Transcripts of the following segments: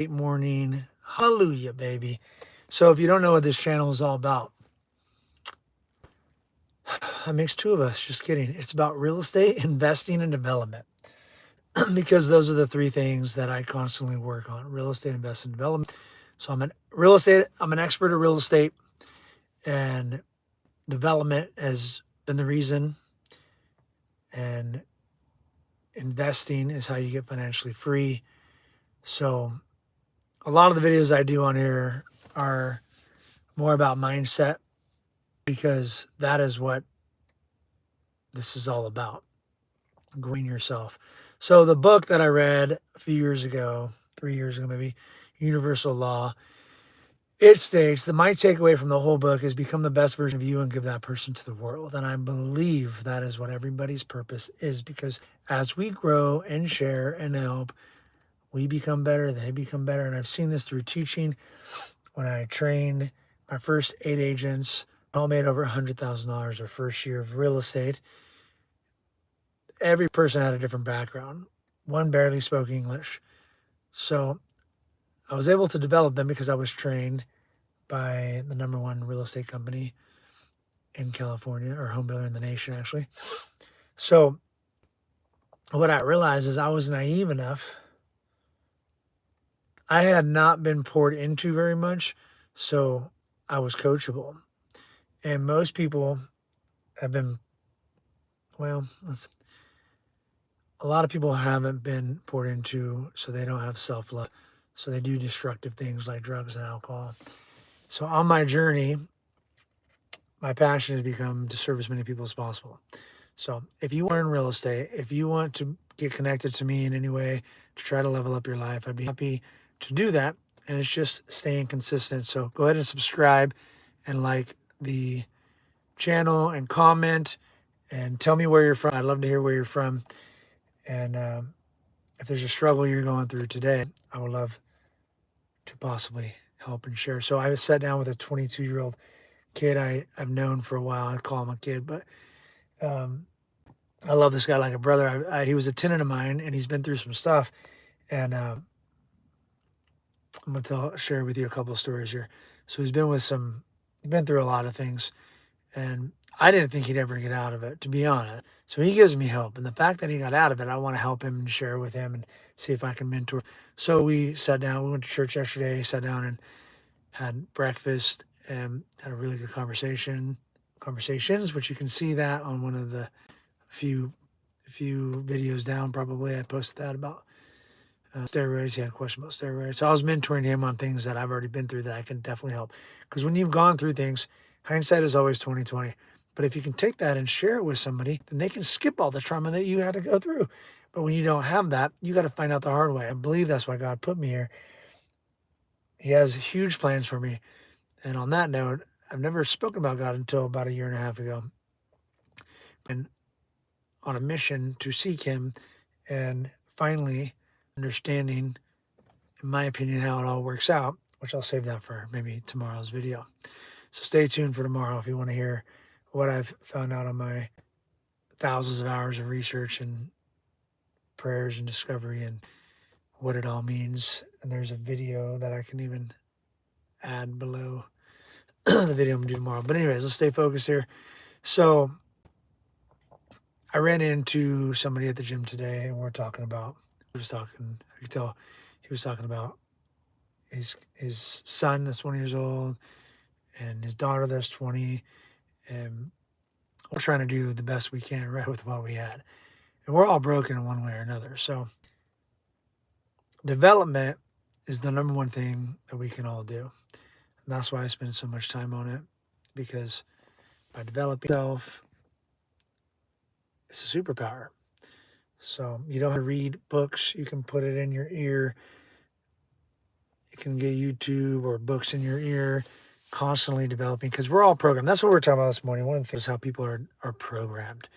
Great morning. Hallelujah, baby. So, if you don't know what this channel is all about, that makes two of us. Just kidding. It's about real estate, investing, and development because those are the three things that I constantly work on: real estate, investing, development. So, I'm an expert at real estate, and development has been the reason, and investing is how you get financially free. So, a lot of the videos I do on here are more about mindset because that is what this is all about, growing yourself. So the book that I read a few years ago, 3 years ago maybe, Universal Law, it states that my takeaway from the whole book is become the best version of you and give that person to the world. And I believe that is what everybody's purpose is, because as we grow and share and help, we become better, they become better. And I've seen this through teaching. When I trained my first 8 agents, all made over $100,000 their first year of real estate. Every person had a different background. One barely spoke English. So I was able to develop them because I was trained by the number one real estate company in California, or home builder in the nation, actually. So what I realized is I was naive enough. I had not been poured into very much, so I was coachable. And most people have been, well, a lot of people haven't been poured into, so they don't have self-love. So they do destructive things like drugs and alcohol. So on my journey, my passion has become to serve as many people as possible. So if you want to learn real estate, if you want to get connected to me in any way to try to level up your life, I'd be happy to do that. And it's just staying consistent. So go ahead and subscribe and like the channel and comment and tell me where you're from. I'd love to hear where you're from. And if there's a struggle you're going through today, I would love to possibly help and share. So I sat down with a 22-year-old kid I've known for a while. I call him a kid, but um, I love this guy like a brother. He was a tenant of mine, and he's been through some stuff. And I'm gonna share with you a couple of stories here. So he's been through a lot of things, and I didn't think he'd ever get out of it, to be honest. So he gives me hope, and the fact that he got out of it, I want to help him and share with him and see if I can mentor. So we sat down. We went to church yesterday. Sat down and had breakfast and had a really good conversations, which you can see that on one of the few videos down. Probably I posted that about steroids. He had a question about steroids. So I was mentoring him on things that I've already been through that I can definitely help. Because when you've gone through things, hindsight is always 2020. But if you can take that and share it with somebody, then they can skip all the trauma that you had to go through. But when you don't have that, you got to find out the hard way. I believe that's why God put me here. He has huge plans for me. And on that note, I've never spoken about God until about a year and a half ago. And on a mission to seek Him and finally understanding, in my opinion, how it all works out, which I'll save that for maybe tomorrow's video. So stay tuned for tomorrow if you want to hear what I've found out on my thousands of hours of research and prayers and discovery and what it all means. And there's a video that I can even add below the video I'm going to do tomorrow. But anyways, let's stay focused here. So I ran into somebody at the gym today, and I could tell he was talking about his son that's 20 years old and his daughter that's 20. And we're trying to do the best we can right with what we had. And we're all broken in one way or another. So development is the number one thing that we can all do. And that's why I spend so much time on it, because by developing yourself, it's a superpower. So you don't have to read books. You can put it in your ear. You can get YouTube or books in your ear, constantly developing, because we're all programmed. That's what we're talking about this morning. One of the things is how people are programmed.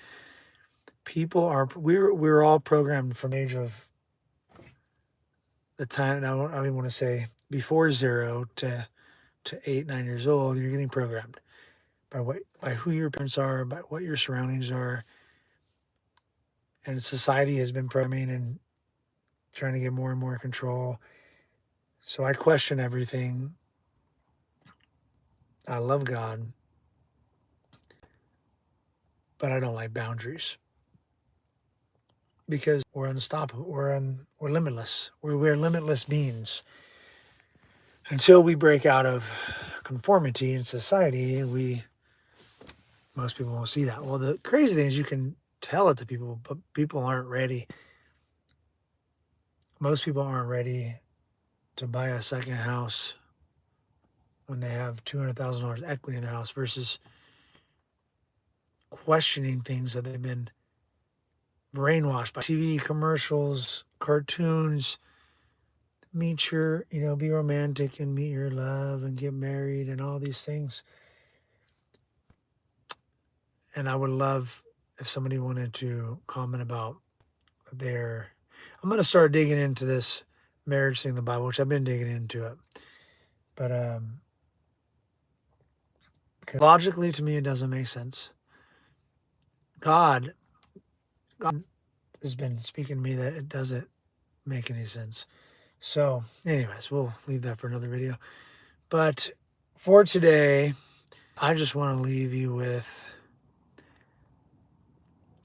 We're all programmed from the age of the time. I don't even want to say before 0 to 8, 9 years old. You're getting programmed by who your parents are, by what your surroundings are, and society has been programming and trying to get more and more control. So I question everything. I love God, but I don't like boundaries because we're unstoppable. We're limitless. We're limitless beings. Until we break out of conformity in society, most people won't see that. Well, the crazy thing is you can tell it to people, but people aren't ready. Most people aren't ready to buy a second house when they have $200,000 equity in their house versus questioning things that they've been brainwashed by TV commercials, cartoons. Be romantic and meet your love and get married and all these things. And I would love if somebody wanted to comment about I'm going to start digging into this marriage thing in the Bible, which I've been digging into it. But logically, to me, it doesn't make sense. God has been speaking to me that it doesn't make any sense. So, anyways, we'll leave that for another video. But for today, I just want to leave you with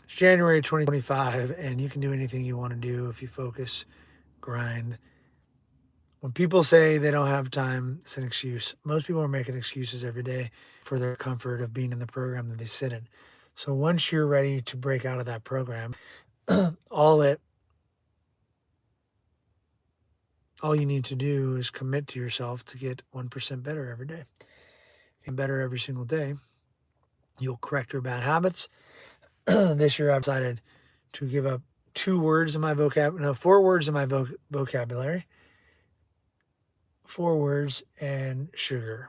January 2025, and you can do anything you want to do if you focus, grind. When people say they don't have time, it's an excuse. Most people are making excuses every day for their comfort of being in the program that they sit in. So once you're ready to break out of that program, all you need to do is commit to yourself to get 1% better every day. And better every single day, you'll correct your bad habits. This year I've decided to give up 4 words in my vocabulary. 4 words and sugar.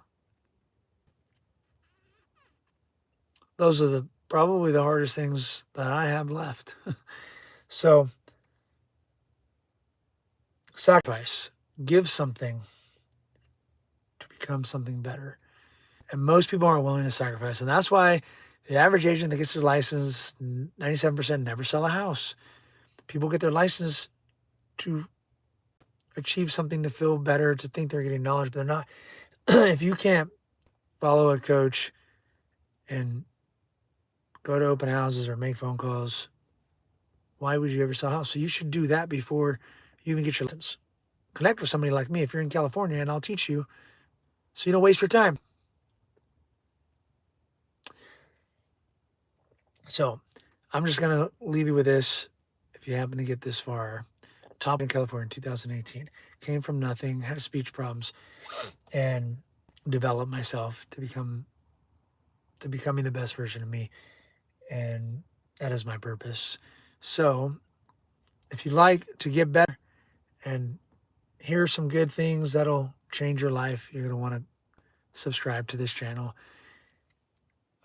Those are probably the hardest things that I have left. So, sacrifice. Give something to become something better. And most people aren't willing to sacrifice. And that's why the average agent that gets his license, 97% never sell a house. People get their license to achieve something, to feel better, to think they're getting knowledge, but they're not. If you can't follow a coach and go to open houses or make phone calls, why would you ever sell a house? So you should do that before you even get your license. Connect with somebody like me if you're in California, and I'll teach you so you don't waste your time. So I'm just going to leave you with this. If you happen to get this far, top in California in 2018, came from nothing, had speech problems, and developed myself to becoming the best version of me. And that is my purpose. So if you like to get better and hear some good things that'll change your life, you're going to want to subscribe to this channel.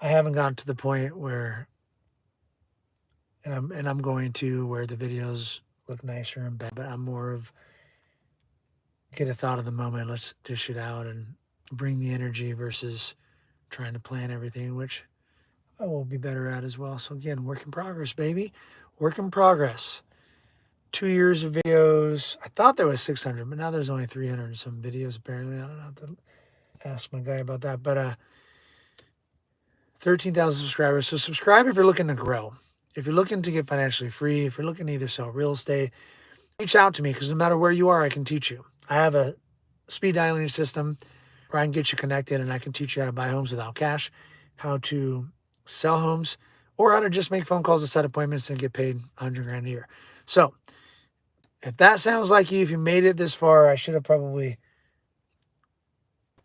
I haven't gotten to the point where, and I'm going to, where the videos look nicer and better, but I'm more of get a thought of the moment, let's dish it out and bring the energy versus trying to plan everything, which I will be better at as well. So again, work in progress, baby. Work in progress. 2 years of videos. I thought there was 600, but now there's only 300 and some videos apparently. I don't know, have to ask my guy about that. But 13,000 subscribers. So subscribe if you're looking to grow. If you're looking to get financially free, if you're looking to either sell real estate, reach out to me because no matter where you are, I can teach you. I have a speed dialing system where I can get you connected and I can teach you how to buy homes without cash, how to sell homes, or how to just make phone calls and set appointments and get paid 100 grand a year. So if that sounds like you, if you made it this far, I should have probably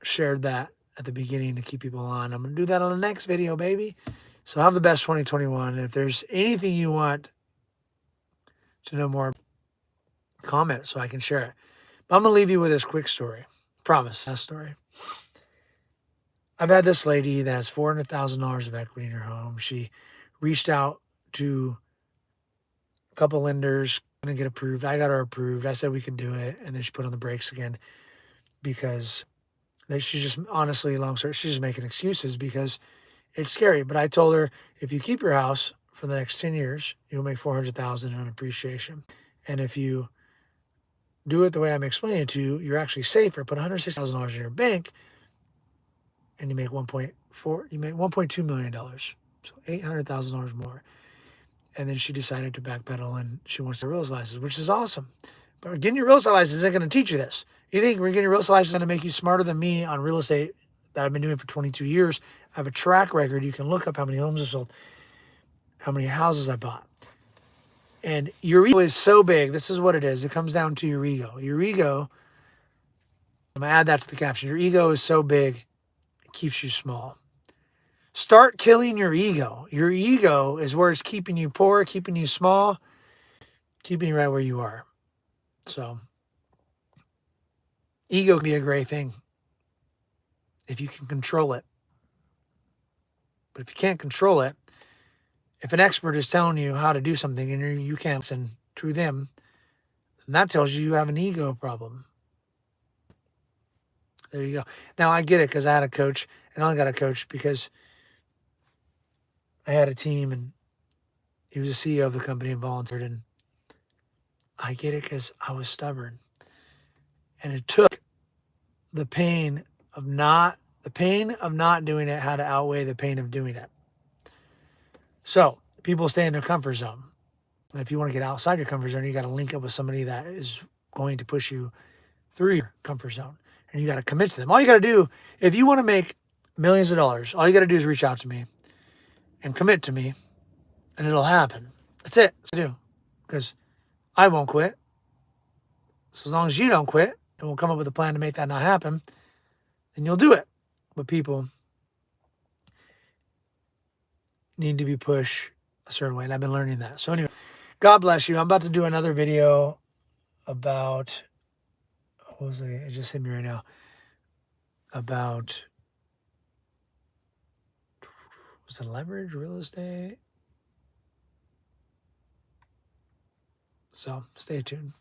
shared that at the beginning to keep people on. I'm going to do that on the next video, baby. So have the best 2021. And if there's anything you want to know more, comment so I can share it. But I'm going to leave you with this quick story. Promise, that story. I've had this lady that has $400,000 of equity in her home. She reached out to a couple lenders, going to get approved. I got her approved. I said we could do it. And then she put on the brakes again because she's just, honestly, long story, she's just making excuses because it's scary. But I told her, if you keep your house for the next 10 years, you'll make $400,000 in appreciation. And if you do it the way I'm explaining it to you, you're actually safer. Put $160,000 in your bank, and you make $1.2 million. So $800,000 more. And then she decided to backpedal, and she wants the real estate license, which is awesome. But getting your real estate license isn't going to teach you this. You think getting your real estate license is going to make you smarter than me on real estate that I've been doing for 22 years? I have a track record. You can look up how many homes I've sold, how many houses I bought. And your ego is so big. This is what it is. It comes down to your ego. Your ego, I'm going to add that to the caption. Your ego is so big, it keeps you small. Start killing your ego. Your ego is where it's keeping you poor, keeping you small, keeping you right where you are. So, ego can be a great thing if you can control it. But if you can't control it, if an expert is telling you how to do something and you can't listen to them, then that tells you have an ego problem. There you go. Now, I get it because I had a coach, and I only got a coach because I had a team, and he was the CEO of the company and volunteered, and I get it because I was stubborn. And it took the pain of not doing it had to outweigh the pain of doing it. So people stay in their comfort zone. And if you want to get outside your comfort zone, you got to link up with somebody that is going to push you through your comfort zone. And you got to commit to them. All you got to do, if you want to make millions of dollars, all you got to do is reach out to me and commit to me, and it'll happen. That's it. That's what I do. Because I won't quit. So as long as you don't quit, and we'll come up with a plan to make that not happen, then you'll do it. But people need to be pushed a certain way, and I've been learning that. So anyway, God bless you. I'm about to do another video about, what was it? It just hit me right now. About, was it leverage, real estate? So stay tuned.